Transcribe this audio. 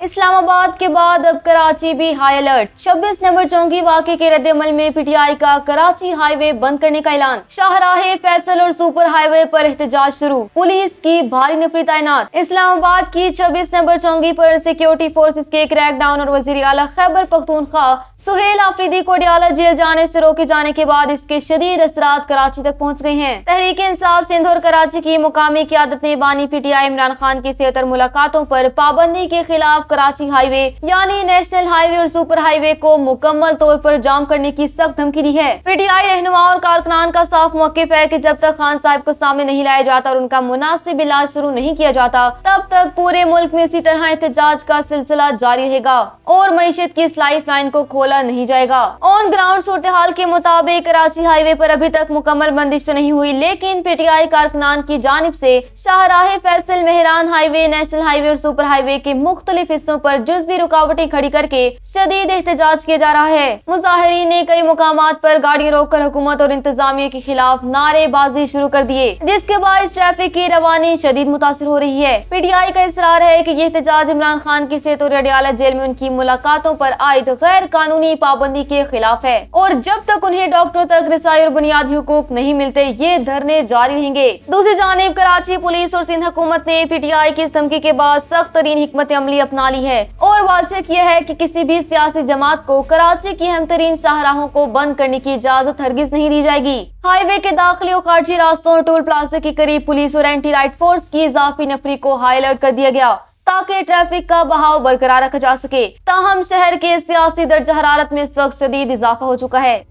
اسلام آباد کے بعد اب کراچی بھی ہائی الرٹ۔ 26 نمبر چونکی واقعے کے رد عمل میں پی ٹی آئی کا کراچی ہائی وے بند کرنے کا اعلان۔ شاہراہ فیصل اور سپر ہائی وے پر احتجاج شروع، پولیس کی بھاری نفری تعینات۔ اسلام آباد کی 26 نمبر چونکی پر سیکیورٹی فورسز کے کریک ڈاؤن اور وزیر اعلیٰ خیبر پختونخوا سہیل آفریدی کو اڈیالہ جیل جانے سے روکے جانے کے بعد اس کے شدید اثرات کراچی تک پہنچ گئے ہیں۔ تحریک انصاف سندھ اور کراچی کی مقامی قیادت نے بانی P T I Imran Khan کی صحت اور ملاقاتوں پر پابندی کے خلاف کراچی ہائی وے یعنی نیشنل ہائی وے اور سپر ہائی وے کو مکمل طور پر جام کرنے کی سخت دھمکی دی ہے۔ پی ٹی آئی رہنما اور کارکنان کا صاف موقف ہے کہ جب تک خان صاحب کو سامنے نہیں لایا جاتا اور ان کا مناسب علاج شروع نہیں کیا جاتا تب تک پورے ملک میں اسی طرح احتجاج کا سلسلہ جاری رہے گا اور معیشت کی اس لائف لائن کو کھولا نہیں جائے گا۔ آن گراؤنڈ صورتحال کے مطابق کراچی ہائی وے پر ابھی تک مکمل بندش تو نہیں ہوئی، لیکن پی ٹی آئی کارکنان کی جانب سے شاہراہ فیصل، مہران ہائی وے، نیشنل ہائی وے اور سپر ہائی وے کے مختلف حصوں پر جزوی رکاوٹیں کھڑی کر کے شدید احتجاج کیا جا رہا ہے۔ مظاہرین نے کئی مقامات پر گاڑیاں روک کر حکومت اور انتظامیہ کے خلاف نعرے بازی شروع کر دیے، جس کے باعث ٹریفک کی روانی شدید متاثر ہو رہی ہے۔ پی ٹی آئی کا اصرار ہے کہ یہ احتجاج عمران خان کی صحت اور اڈیالہ جیل میں ان کی ملاقاتوں پر عائد غیر قانونی پابندی کے خلاف ہے اور جب تک انہیں ڈاکٹروں تک رسائی اور بنیادی حقوق نہیں ملتے یہ دھرنے جاری رہیں گے۔ دوسری جانب کراچی پولیس اور سندھ حکومت نے پی ٹی آئی کی اس دھمکی کے بعد سخت ترین حکمت عملی اپنا لی ہے اور واضح کیا ہے کہ کسی بھی سیاسی جماعت کو کراچی کی اہم ترین شاہراہوں کو بند کرنے کی اجازت ہرگز نہیں دی جائے گی۔ ہائی وے کے داخلی اور خارجی راستوں اور ٹول پلازے کے قریب پولیس اور اینٹی رائٹ فورس کی اضافی نفری کو ہائی الرٹ کر دیا گیا تاکہ ٹریفک کا بہاؤ برقرار رکھا جا سکے۔ تاہم شہر کے سیاسی درجہ حرارت میں اس وقت شدید اضافہ ہو چکا ہے۔